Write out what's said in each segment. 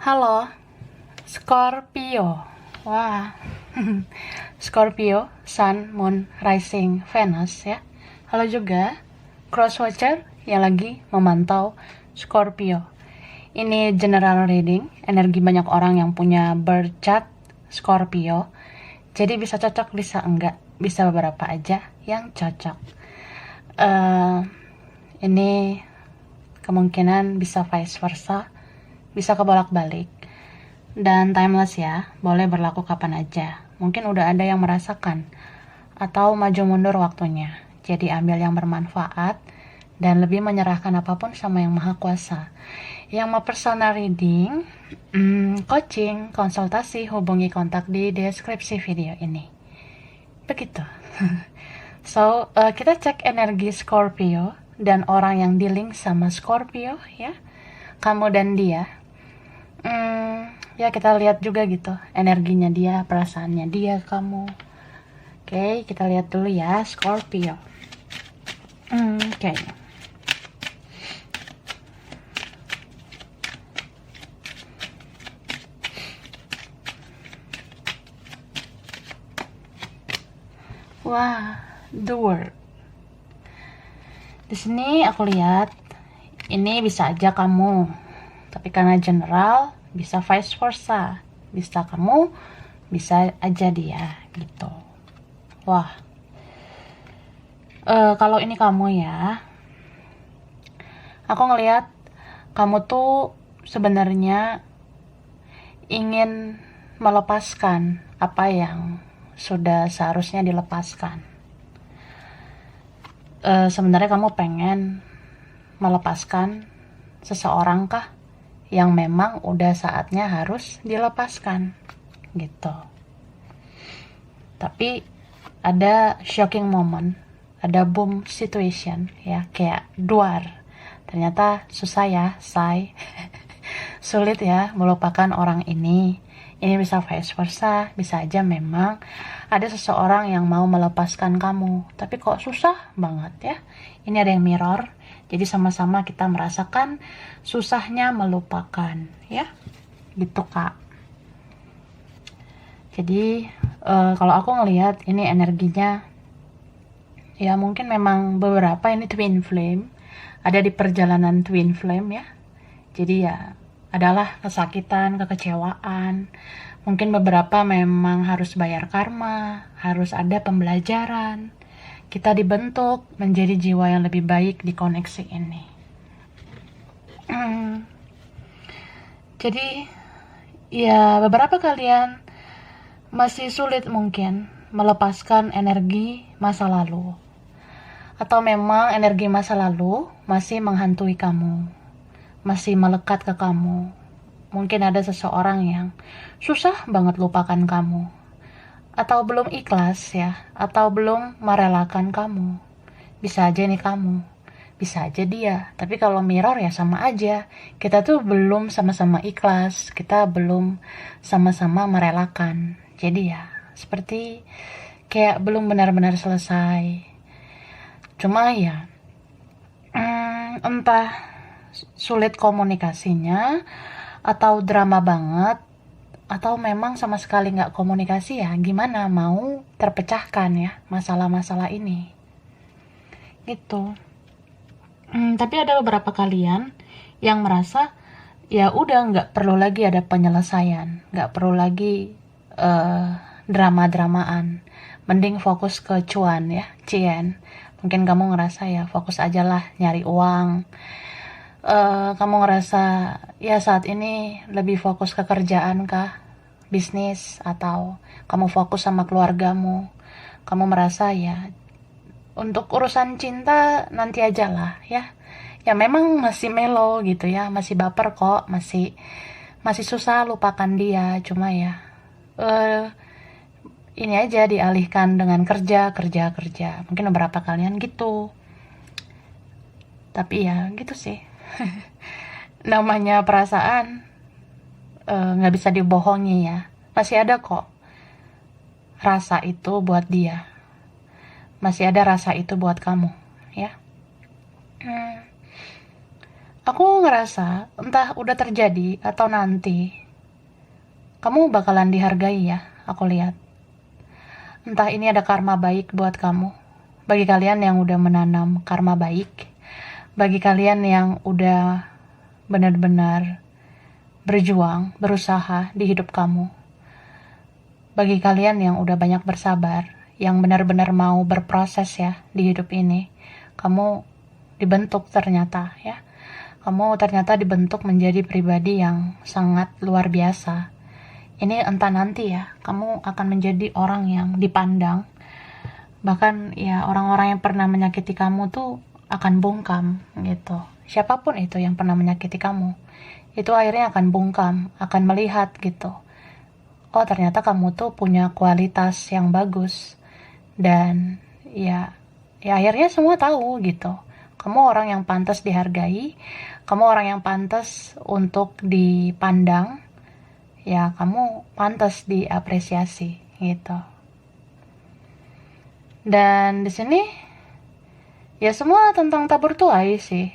Halo, Scorpio. Wah, Scorpio, Sun, Moon, Rising, Venus ya. Halo juga, Crosswatcher yang lagi memantau Scorpio. Ini general reading, energi banyak orang yang punya birth chart Scorpio. Jadi bisa cocok, bisa enggak, bisa beberapa aja yang cocok. Ini kemungkinan bisa vice versa, bisa kebolak-balik. Dan timeless ya, boleh berlaku kapan aja. Mungkin udah ada yang merasakan atau maju mundur waktunya. Jadi ambil yang bermanfaat dan lebih menyerahkan apapun sama yang maha kuasa. Yang mau personal reading, coaching, konsultasi, hubungi kontak di deskripsi video ini. Begitu. So, kita cek energi Scorpio dan orang yang di-link sama Scorpio ya. Kamu dan dia. Ya kita lihat juga gitu energinya dia, perasaannya dia, kamu. Oke, kita lihat dulu ya Scorpio. Oke. Wah, the world. Di sini aku lihat ini bisa aja kamu, tapi karena general bisa vice versa, bisa kamu, bisa aja dia gitu. Wah, kalau ini kamu ya, aku ngelihat kamu tuh sebenarnya ingin melepaskan apa yang sudah seharusnya dilepaskan. Sebenarnya kamu pengen melepaskan seseorang kah yang memang udah saatnya harus dilepaskan gitu. Tapi ada shocking moment, ada boom situation ya, kayak duar. Ternyata susah ya, say. Sulit ya melupakan orang ini. Ini bisa vice versa, bisa aja memang ada seseorang yang mau melepaskan kamu, tapi kok susah banget ya. Ini ada yang mirror, jadi sama-sama kita merasakan susahnya melupakan ya, gitu kak. Jadi kalau aku ngelihat ini energinya, ya mungkin memang beberapa ini twin flame, ada di perjalanan twin flame ya. Jadi ya adalah kesakitan, kekecewaan. Mungkin beberapa memang harus bayar karma, harus ada pembelajaran. Kita dibentuk menjadi jiwa yang lebih baik di koneksi ini. Jadi ya beberapa kalian masih sulit mungkin melepaskan energi masa lalu. Atau memang energi masa lalu masih menghantui kamu, masih melekat ke kamu. Mungkin ada seseorang yang susah banget lupakan kamu, atau belum ikhlas ya, atau belum merelakan kamu. Bisa aja nih kamu, bisa aja dia. Tapi kalau mirror ya sama aja, kita tuh belum sama-sama ikhlas, kita belum sama-sama merelakan. Jadi ya seperti kayak belum benar-benar selesai. Cuma ya entah sulit komunikasinya, atau drama banget, atau memang sama sekali nggak komunikasi ya, gimana mau terpecahkan ya masalah-masalah ini gitu. Tapi ada beberapa kalian yang merasa ya udah nggak perlu lagi ada penyelesaian, nggak perlu lagi drama-dramaan, mending fokus ke cuan ya, cien. Mungkin kamu ngerasa ya fokus aja lah nyari uang. Kamu ngerasa ya saat ini lebih fokus ke kerjaan kah, bisnis, atau kamu fokus sama keluargamu. Kamu merasa ya untuk urusan cinta nanti aja lah ya. Ya memang masih melo gitu ya, masih baper kok, masih susah lupakan dia. Cuma ya ini aja dialihkan dengan kerja. Mungkin beberapa kalian gitu. Tapi ya gitu sih. Namanya perasaan nggak bisa dibohongi ya. Masih ada kok rasa itu buat dia. Masih ada rasa itu buat kamu ya. Aku ngerasa entah udah terjadi atau nanti, kamu bakalan dihargai ya, aku lihat. Entah ini ada karma baik buat kamu. Bagi kalian yang udah menanam karma baik, bagi kalian yang udah benar-benar berjuang, berusaha di hidup kamu, bagi kalian yang udah banyak bersabar, yang benar-benar mau berproses ya di hidup ini, kamu dibentuk ternyata ya. Kamu ternyata dibentuk menjadi pribadi yang sangat luar biasa. Ini entah nanti ya, kamu akan menjadi orang yang dipandang. Bahkan ya orang-orang yang pernah menyakiti kamu tuh akan bungkam gitu. Siapapun itu yang pernah menyakiti kamu, itu akhirnya akan bungkam, akan melihat gitu. Oh ternyata kamu tuh punya kualitas yang bagus. Dan ya akhirnya semua tahu gitu. Kamu orang yang pantas dihargai, kamu orang yang pantas untuk dipandang, ya kamu pantas diapresiasi gitu. Dan di sini ya semua tentang tabur tuai sih.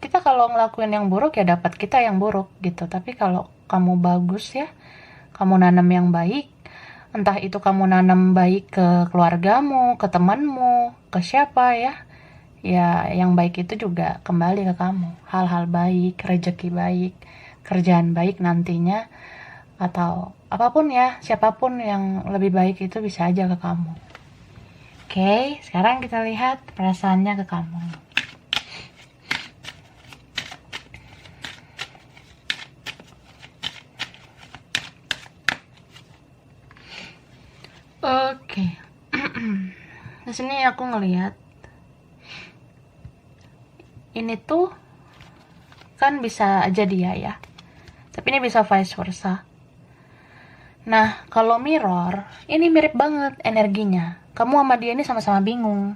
Kita kalau ngelakuin yang buruk ya dapat kita yang buruk gitu. Tapi kalau kamu bagus ya, kamu nanam yang baik, entah itu kamu nanam baik ke keluargamu, ke temanmu, ke siapa ya, ya yang baik itu juga kembali ke kamu. Hal-hal baik, rezeki baik, kerjaan baik nantinya, atau apapun ya, siapapun yang lebih baik itu bisa aja ke kamu. Oke, sekarang kita lihat perasaannya ke kamu. Oke. Di sini aku ngelihat ini tuh kan bisa aja dia ya, tapi ini bisa vice versa. Nah kalau mirror ini mirip banget energinya. Kamu sama dia ini sama-sama bingung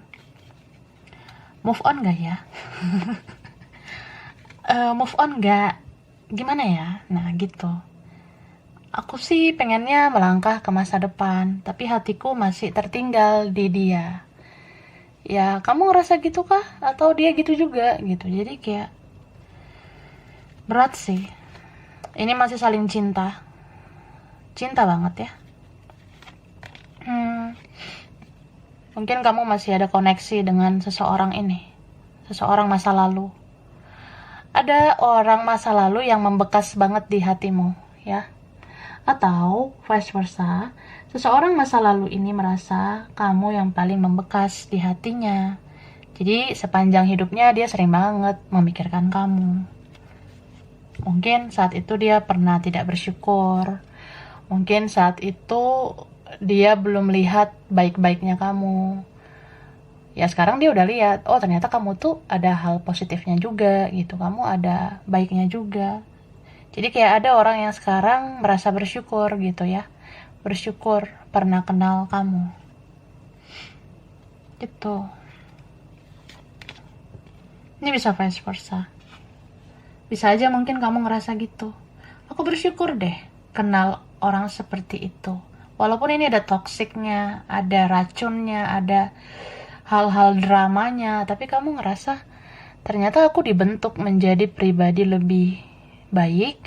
move on gak ya. Move on gak, gimana ya. Nah gitu, aku sih pengennya melangkah ke masa depan, tapi hatiku masih tertinggal di dia. Ya kamu ngerasa gitu kah? Atau dia gitu juga gitu. Jadi kayak berat sih. Ini masih saling cinta. Cinta banget ya. Mungkin kamu masih ada koneksi dengan seseorang ini. Seseorang masa lalu. Ada orang masa lalu yang membekas banget di hatimu ya. Atau vice versa, seseorang masa lalu ini merasa kamu yang paling membekas di hatinya. Jadi sepanjang hidupnya dia sering banget memikirkan kamu. Mungkin saat itu dia pernah tidak bersyukur. Mungkin saat itu dia belum lihat baik-baiknya kamu. Ya sekarang dia udah lihat, oh ternyata kamu tuh ada hal positifnya juga gitu. Kamu ada baiknya juga. Jadi kayak ada orang yang sekarang merasa bersyukur gitu ya. Bersyukur pernah kenal kamu. Gitu. Ini bisa vice versa. Bisa aja mungkin kamu ngerasa gitu. Aku bersyukur deh kenal orang seperti itu. Walaupun ini ada toksiknya, ada racunnya, ada hal-hal dramanya, tapi kamu ngerasa ternyata aku dibentuk menjadi pribadi lebih baik.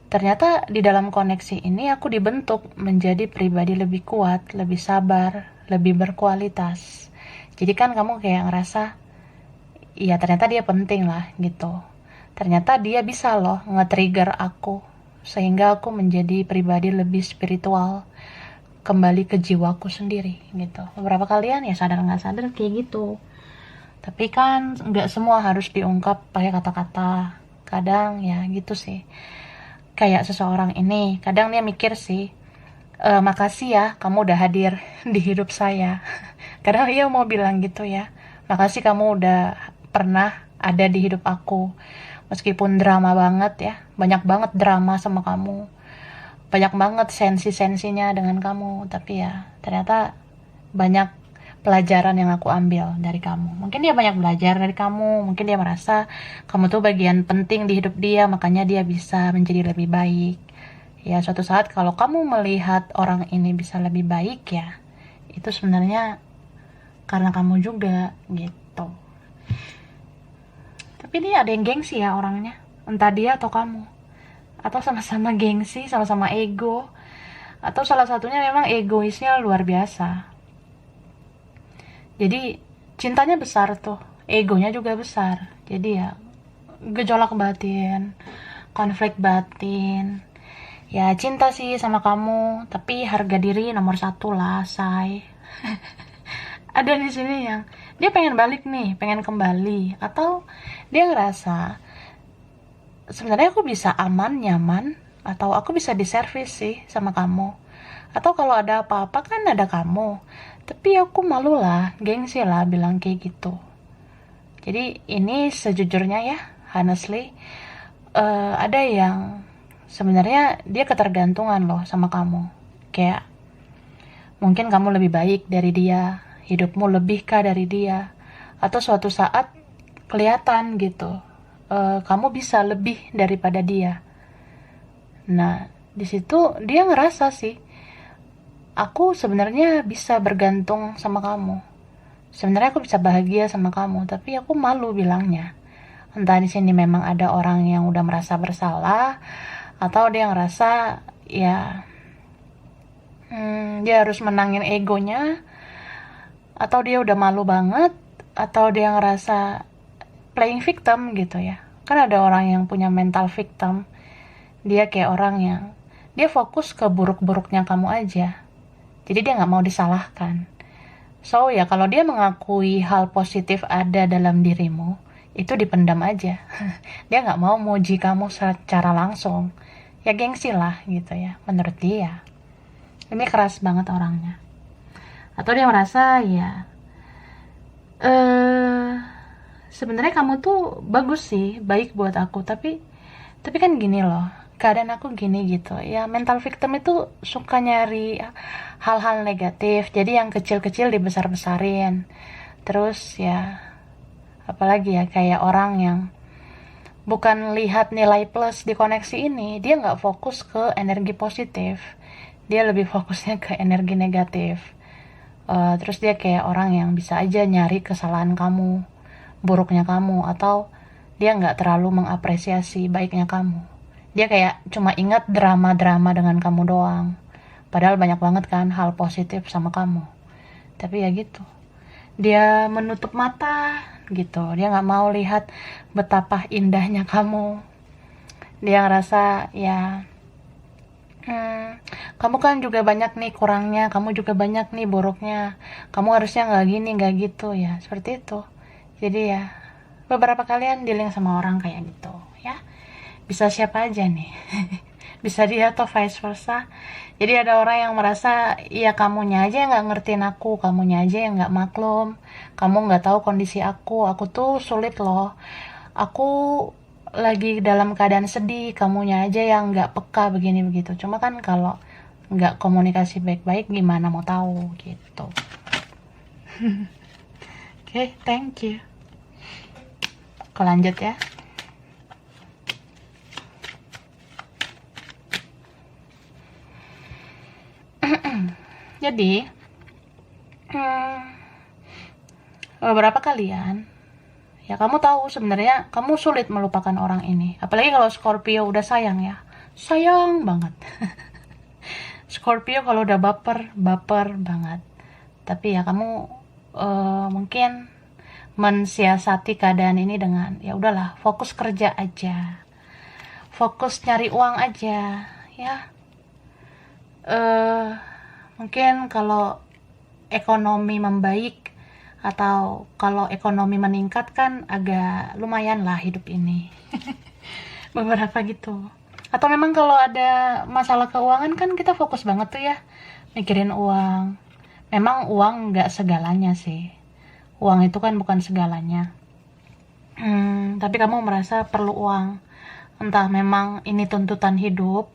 Ternyata di dalam koneksi ini aku dibentuk menjadi pribadi lebih kuat, lebih sabar, lebih berkualitas. Jadi kan kamu kayak ngerasa, iya ternyata dia penting lah gitu. Ternyata dia bisa loh nge-trigger aku, sehingga aku menjadi pribadi lebih spiritual, kembali ke jiwaku sendiri gitu. Beberapa kalian ya sadar nggak sadar kayak gitu. Tapi kan nggak semua harus diungkap pakai kata-kata. Kadang ya gitu sih. Kayak seseorang ini, kadang dia mikir sih, makasih ya kamu udah hadir di hidup saya. Kadang dia mau bilang gitu ya, makasih kamu udah pernah ada di hidup aku. Meskipun drama banget ya, banyak banget drama sama kamu. Banyak banget sensi-sensinya dengan kamu, tapi ya ternyata banyak pelajaran yang aku ambil dari kamu. Mungkin dia banyak belajar dari kamu, mungkin dia merasa kamu tuh bagian penting di hidup dia, makanya dia bisa menjadi lebih baik. Ya suatu saat kalau kamu melihat orang ini bisa lebih baik ya, itu sebenarnya karena kamu juga gitu. Tapi Tapi ini ada yang gengsi ya orangnya, entah dia atau kamu, atau sama-sama gengsi, sama-sama ego, atau salah satunya memang egoisnya luar biasa. Jadi cintanya besar tuh, egonya juga besar. Jadi ya gejolak batin, konflik batin. Ya cinta sih sama kamu, tapi harga diri nomor satu lah, say. Ada di sini yang dia pengen balik nih, pengen kembali, atau dia ngerasa sebenarnya aku bisa aman, nyaman, atau aku bisa diservis sih sama kamu. Atau kalau ada apa-apa kan ada kamu. Tapi aku malu lah, gengsi lah bilang kayak gitu. Jadi ini sejujurnya ya, honestly, ada yang sebenarnya dia ketergantungan loh sama kamu. Kayak mungkin kamu lebih baik dari dia, hidupmu lebih kah dari dia, atau suatu saat kelihatan gitu, kamu bisa lebih daripada dia. Nah, di situ dia ngerasa sih, aku sebenarnya bisa bergantung sama kamu. Sebenarnya aku bisa bahagia sama kamu, tapi aku malu bilangnya. Entah di sini memang ada orang yang udah merasa bersalah, atau dia ngerasa ya dia harus menangin egonya, atau dia udah malu banget, atau dia ngerasa playing victim gitu ya. Kan ada orang yang punya mental victim, dia kayak orang yang dia fokus ke buruk-buruknya kamu aja, jadi dia nggak mau disalahkan. So ya kalau dia mengakui hal positif ada dalam dirimu, itu dipendam aja. Dia nggak mau muji kamu secara langsung, ya gengsi lah gitu ya menurut dia. Ini keras banget orangnya. Atau dia merasa ya sebenarnya kamu tuh bagus sih, baik buat aku, tapi kan gini loh, keadaan aku gini gitu ya. Mental victim itu suka nyari hal-hal negatif, jadi yang kecil-kecil dibesar-besarin. Terus ya apalagi ya, kayak orang yang bukan lihat nilai plus di koneksi ini, dia nggak fokus ke energi positif, dia lebih fokusnya ke energi negatif. Terus dia kayak orang yang bisa aja nyari kesalahan kamu, buruknya kamu, atau dia nggak terlalu mengapresiasi baiknya kamu. Dia kayak cuma ingat drama-drama dengan kamu doang, padahal banyak banget kan hal positif sama kamu. Tapi ya gitu, dia menutup mata gitu, dia nggak mau lihat betapa indahnya kamu. Dia ngerasa ya kamu kan juga banyak nih kurangnya, kamu juga banyak nih buruknya, kamu harusnya nggak gini nggak gitu ya, seperti itu. Jadi ya beberapa kalian dealing sama orang kayak gitu ya, bisa siapa aja nih. Bisa dia atau vice versa. Jadi ada orang yang merasa ya kamunya aja yang nggak ngertiin aku, kamunya aja yang nggak maklum, kamu nggak tahu kondisi aku tuh sulit loh, aku lagi dalam keadaan sedih, kamunya aja yang nggak peka begini begitu. Cuma kan kalau nggak komunikasi baik-baik gimana mau tahu gitu. Oke, thank you. Aku lanjut ya. Jadi beberapa kalian ya, kamu tahu sebenarnya kamu sulit melupakan orang ini. Apalagi kalau Scorpio udah sayang ya, sayang banget. Scorpio kalau udah baper banget. Tapi ya kamu mungkin mensiasati keadaan ini dengan ya udahlah, fokus kerja aja, fokus nyari uang aja ya. Mungkin kalau ekonomi membaik atau kalau ekonomi meningkat kan agak lumayan lah hidup ini. Beberapa gitu. Atau memang kalau ada masalah keuangan kan kita fokus banget tuh ya mikirin uang. Memang uang nggak segalanya sih, uang itu kan bukan segalanya. Tapi kamu merasa perlu uang, entah memang ini tuntutan hidup,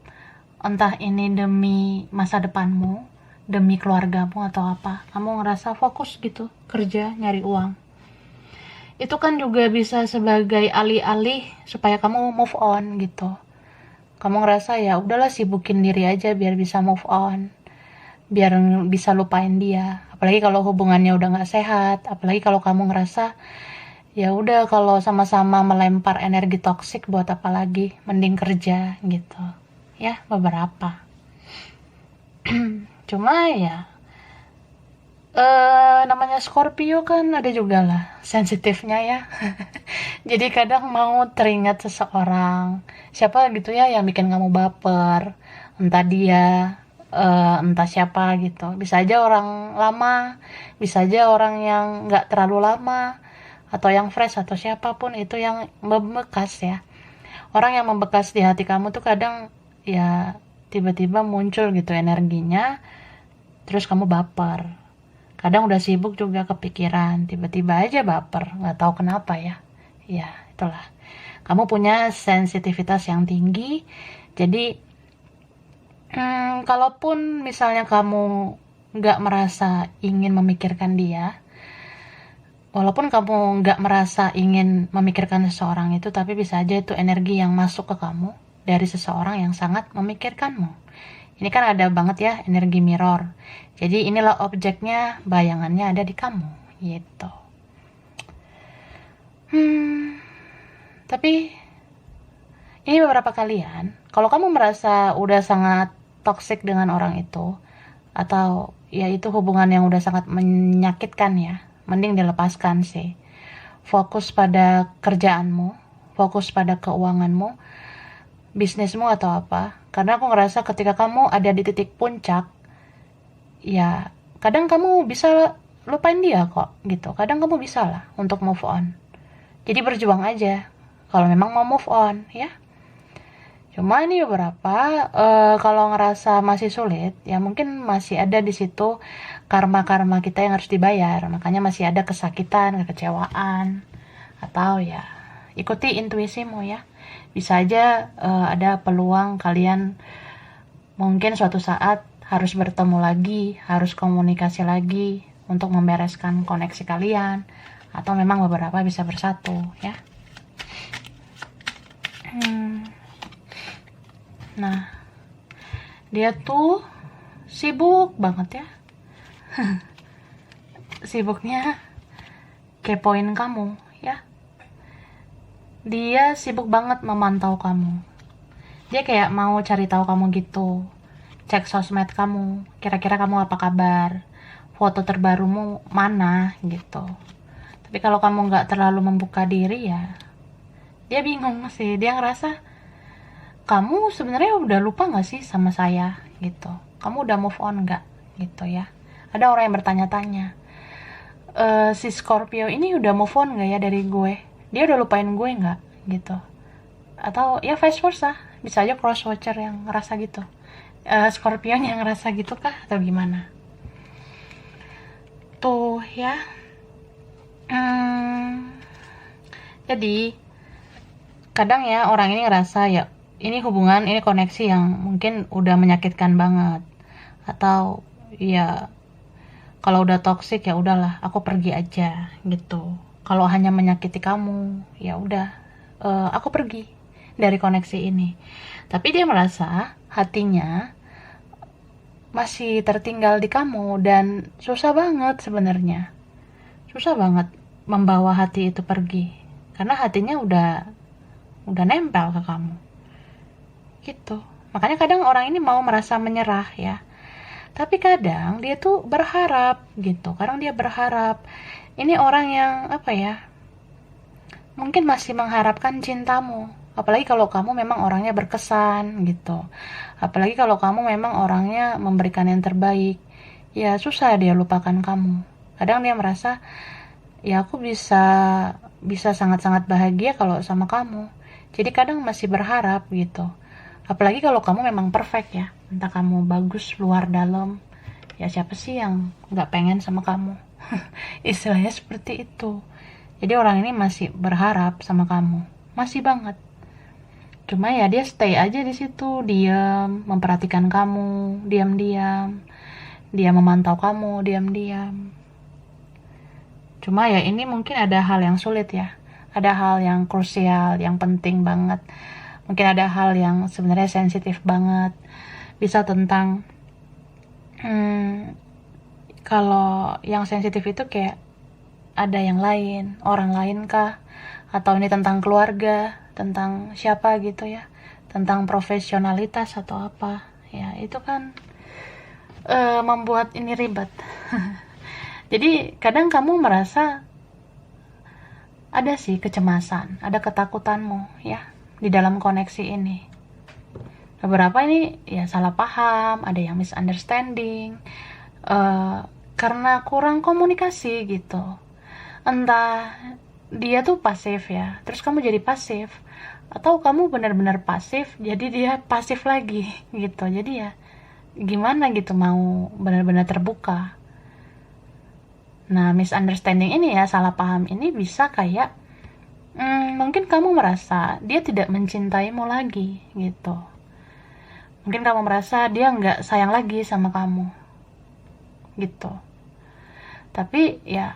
entah ini demi masa depanmu, demi keluargamu atau apa. Kamu ngerasa fokus gitu kerja nyari uang. Itu kan juga bisa sebagai alih-alih supaya kamu move on gitu. Kamu ngerasa ya udahlah, sibukin diri aja biar bisa move on, biar bisa lupain dia. Apalagi kalau hubungannya udah nggak sehat, apalagi kalau kamu ngerasa ya udah kalau sama-sama melempar energi toksik buat apa lagi, mending kerja gitu ya beberapa. Cuma ya namanya Scorpio kan ada juga lah sensitifnya ya. Jadi kadang mau teringat seseorang siapa gitu ya yang bikin kamu baper, entah dia entah siapa gitu, bisa aja orang lama, bisa aja orang yang nggak terlalu lama, atau yang fresh, atau siapapun itu yang membekas ya. Orang yang membekas di hati kamu tuh kadang ya tiba-tiba muncul gitu energinya, terus kamu baper. Kadang udah sibuk juga kepikiran, tiba-tiba aja baper, nggak tahu kenapa ya. Ya itulah, kamu punya sensitivitas yang tinggi. Jadi kalaupun misalnya kamu nggak merasa ingin memikirkan dia, walaupun kamu nggak merasa ingin memikirkan seseorang itu, tapi bisa aja itu energi yang masuk ke kamu dari seseorang yang sangat memikirkanmu. Ini kan ada banget ya energi mirror. Jadi inilah objeknya, bayangannya ada di kamu gitu. Tapi ini beberapa kalian, kalau kamu merasa udah sangat toksik dengan orang itu, atau ya itu hubungan yang udah sangat menyakitkan ya, mending dilepaskan sih. Fokus pada kerjaanmu, fokus pada keuanganmu, bisnismu atau apa. Karena aku ngerasa ketika kamu ada di titik puncak, ya kadang kamu bisa lupain dia kok gitu. Kadang kamu bisa lah untuk move on. Jadi berjuang aja kalau memang mau move on ya. Cuma ini beberapa kalau ngerasa masih sulit, ya mungkin masih ada di situ karma-karma kita yang harus dibayar. Makanya masih ada kesakitan, kekecewaan, atau ya ikuti intuisimu ya. Bisa aja ada peluang kalian mungkin suatu saat harus bertemu lagi, harus komunikasi lagi untuk membereskan koneksi kalian, atau memang beberapa bisa bersatu ya. Nah, dia tuh sibuk banget ya. Sibuknya kepoin kamu ya. Dia sibuk banget memantau kamu. Dia kayak mau cari tahu kamu gitu. Cek sosmed kamu, kira-kira kamu apa kabar, foto terbarumu mana gitu. Tapi kalau kamu nggak terlalu membuka diri ya, dia bingung sih. Dia ngerasa kamu sebenarnya udah lupa nggak sih sama saya gitu. Kamu udah move on nggak gitu ya. Ada orang yang bertanya-tanya, si Scorpio ini udah move on nggak ya dari gue? Dia udah lupain gue nggak gitu? Atau ya vice versa, bisa aja cross watcher yang ngerasa gitu. Scorpio yang ngerasa gitu kah atau gimana? Tuh ya. Jadi kadang ya orang ini ngerasa ya ini hubungan, ini koneksi yang mungkin udah menyakitkan banget, atau ya kalau udah toksik ya udahlah aku pergi aja gitu. Kalau hanya menyakiti kamu ya udah, aku pergi dari koneksi ini. Tapi dia merasa hatinya masih tertinggal di kamu, dan susah banget sebenarnya, susah banget membawa hati itu pergi karena hatinya udah nempel ke kamu gitu. Makanya kadang orang ini mau merasa menyerah ya, tapi kadang dia tuh berharap gitu. Kadang dia berharap ini orang yang apa ya, mungkin masih mengharapkan cintamu. Apalagi kalau kamu memang orangnya berkesan gitu, apalagi kalau kamu memang orangnya memberikan yang terbaik, ya susah dia lupakan kamu. Kadang dia merasa ya aku bisa sangat-sangat bahagia kalau sama kamu. Jadi kadang masih berharap gitu. Apalagi kalau kamu memang perfect ya, entah kamu bagus luar dalam, ya siapa sih yang nggak pengen sama kamu? Istilahnya seperti itu. Jadi orang ini masih berharap sama kamu, masih banget. Cuma ya dia stay aja di situ, diam, memperhatikan kamu, diam-diam, dia memantau kamu, diam-diam. Cuma ya ini mungkin ada hal yang sulit ya, ada hal yang krusial, yang penting banget. Mungkin ada hal yang sebenarnya sensitif banget. Bisa tentang kalau yang sensitif itu kayak ada yang lain, orang lain kah, atau ini tentang keluarga, tentang siapa gitu ya, tentang profesionalitas atau apa ya, itu kan membuat ini ribet. Jadi kadang kamu merasa ada sih kecemasan, ada ketakutanmu ya di dalam koneksi ini. Beberapa ini ya salah paham, ada yang misunderstanding, karena kurang komunikasi gitu. Entah dia tuh pasif ya, terus kamu jadi pasif, atau kamu benar-benar pasif, jadi dia pasif lagi gitu. Jadi ya gimana gitu mau benar-benar terbuka. Nah, misunderstanding ini ya, salah paham ini bisa kayak mungkin kamu merasa dia tidak mencintaimu lagi gitu. Mungkin kamu merasa dia nggak sayang lagi sama kamu gitu. Tapi ya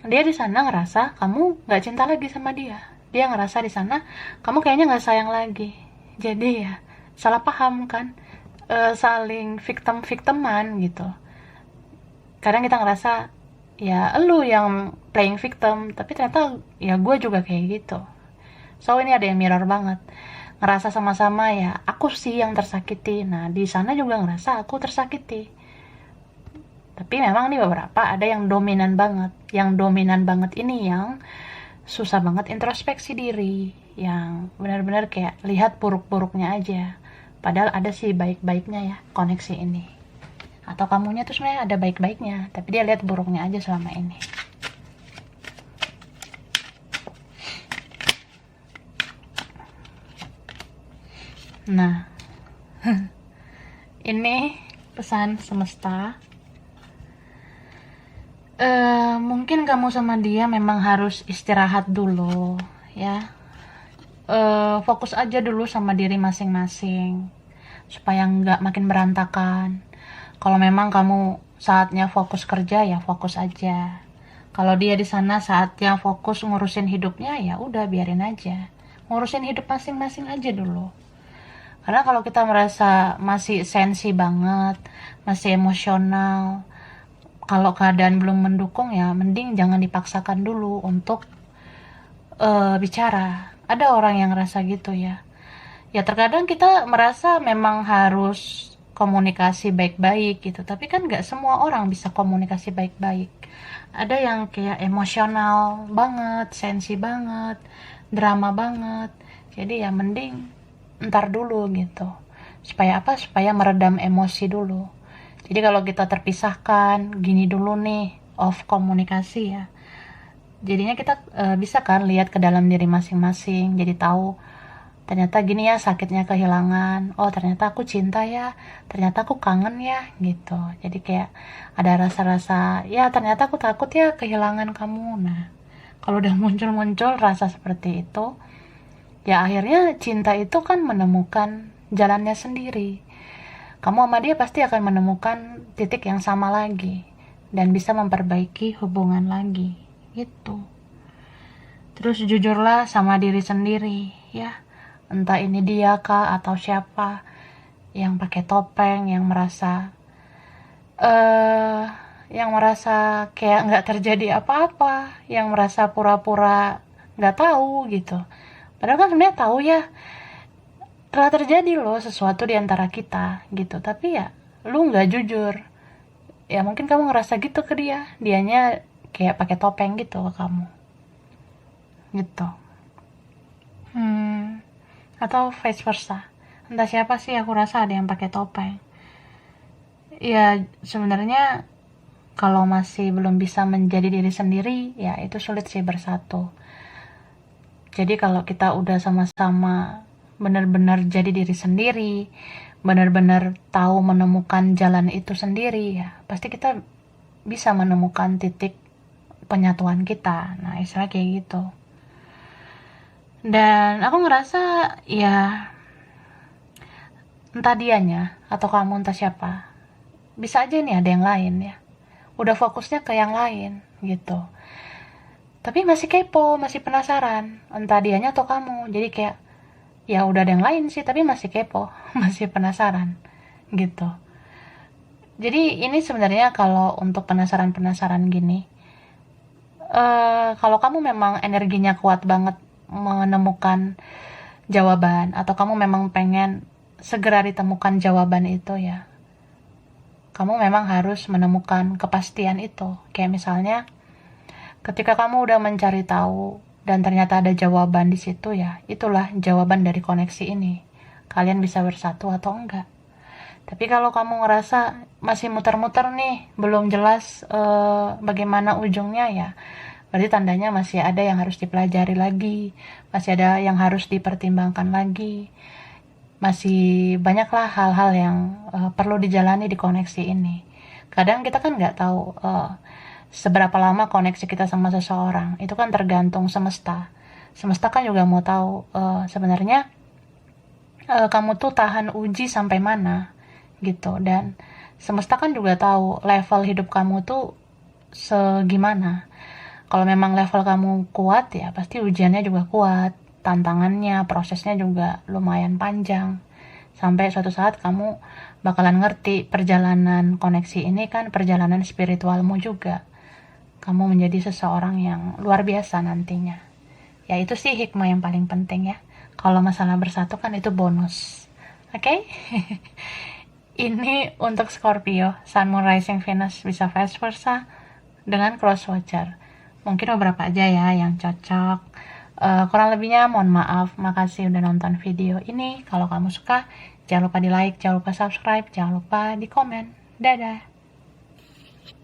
dia di sana ngerasa kamu nggak cinta lagi sama dia. Dia ngerasa di sana kamu kayaknya nggak sayang lagi. Jadi ya salah paham kan, saling victim-victiman gitu. Kadang kita ngerasa ya elu yang playing victim, tapi ternyata ya gue juga kayak gitu. So ini ada yang mirror banget, ngerasa sama-sama ya aku sih yang tersakiti, nah di sana juga ngerasa aku tersakiti. Tapi memang nih beberapa ada yang dominan banget, ini yang susah banget introspeksi diri, yang benar-benar kayak lihat buruk-buruknya aja, padahal ada sih baik-baiknya ya koneksi ini. Atau kamunya tuh sebenarnya ada baik-baiknya, tapi dia lihat buruknya aja selama ini. Nah, ini pesan semesta. Mungkin kamu sama dia memang harus istirahat dulu, ya. Fokus aja dulu sama diri masing-masing, supaya nggak makin berantakan. Kalau memang kamu saatnya fokus kerja, ya fokus aja. Kalau dia di sana saatnya fokus ngurusin hidupnya, ya udah biarin aja. Ngurusin hidup masing-masing aja dulu. Karena kalau kita merasa masih sensi banget, masih emosional, kalau keadaan belum mendukung ya mending jangan dipaksakan dulu untuk bicara. Ada orang yang ngerasa gitu ya. Ya terkadang kita merasa memang harus komunikasi baik-baik gitu, tapi kan nggak semua orang bisa komunikasi baik-baik. Ada yang kayak emosional banget, sensi banget, drama banget. Jadi ya mending ntar dulu gitu. Supaya apa? Supaya meredam emosi dulu. Jadi kalau kita terpisahkan gini dulu nih, off komunikasi ya, jadinya kita bisa kan lihat ke dalam diri masing-masing, jadi tahu ternyata gini ya sakitnya kehilangan, oh ternyata aku cinta ya, ternyata aku kangen ya gitu. Jadi kayak ada rasa-rasa ya ternyata aku takut ya kehilangan kamu. Nah kalau udah muncul-muncul rasa seperti itu, ya akhirnya cinta itu kan menemukan jalannya sendiri. Kamu sama dia pasti akan menemukan titik yang sama lagi dan bisa memperbaiki hubungan lagi gitu. Terus jujurlah sama diri sendiri ya, entah ini dia kah atau siapa yang pakai topeng, yang merasa kayak nggak terjadi apa-apa, yang merasa pura-pura nggak tahu gitu. Padahal kan sebenarnya tahu ya, telah terjadi loh sesuatu di antara kita gitu, tapi ya lu nggak jujur. Ya mungkin kamu ngerasa gitu ke dia, dianya kayak pakai topeng gitu ke kamu gitu. Atau vice versa, entah siapa sih, aku rasa ada yang pakai topeng. Ya sebenarnya kalau masih belum bisa menjadi diri sendiri, ya itu sulit sih bersatu. Jadi kalau kita udah sama-sama benar-benar jadi diri sendiri, benar-benar tahu menemukan jalan itu sendiri, ya pasti kita bisa menemukan titik penyatuan kita. Nah istilah kayak gitu. Dan aku ngerasa ya entah dianya atau kamu entah siapa, bisa aja nih ada yang lain ya, udah fokusnya ke yang lain gitu, tapi masih kepo, masih penasaran entah dianya atau kamu. Jadi kayak ya udah ada yang lain sih tapi masih kepo, masih penasaran gitu. Jadi ini sebenarnya kalau untuk penasaran gini, kalau kamu memang energinya kuat banget menemukan jawaban, atau kamu memang pengen segera ditemukan jawaban itu ya, kamu memang harus menemukan kepastian itu. Kayak misalnya, ketika kamu udah mencari tahu dan ternyata ada jawaban di situ ya, itulah jawaban dari koneksi ini. Kalian bisa bersatu atau enggak. Tapi kalau kamu ngerasa masih muter-muter nih, belum jelas bagaimana ujungnya ya, berarti tandanya masih ada yang harus dipelajari lagi, masih ada yang harus dipertimbangkan lagi, masih banyaklah hal-hal yang perlu dijalani di koneksi ini. Kadang kita kan nggak tahu seberapa lama koneksi kita sama seseorang, itu kan tergantung semesta. Semesta kan juga mau tahu sebenarnya kamu tuh tahan uji sampai mana gitu, dan semesta kan juga tahu level hidup kamu tuh segimana. Kalau memang level kamu kuat ya pasti ujiannya juga kuat, tantangannya, prosesnya juga lumayan panjang, sampai suatu saat kamu bakalan ngerti perjalanan koneksi ini kan perjalanan spiritualmu juga. Kamu menjadi seseorang yang luar biasa nantinya. Ya itu sih hikmah yang paling penting ya. Kalau masalah bersatu kan itu bonus. Oke? Okay? Ini untuk Scorpio, Sun, Moon, Rising, Venus bisa vice versa dengan cross watcher. Mungkin beberapa aja ya yang cocok. Kurang lebihnya mohon maaf. Makasih udah nonton video ini. Kalau kamu suka, jangan lupa di like, jangan lupa subscribe, jangan lupa di komen. Dadah.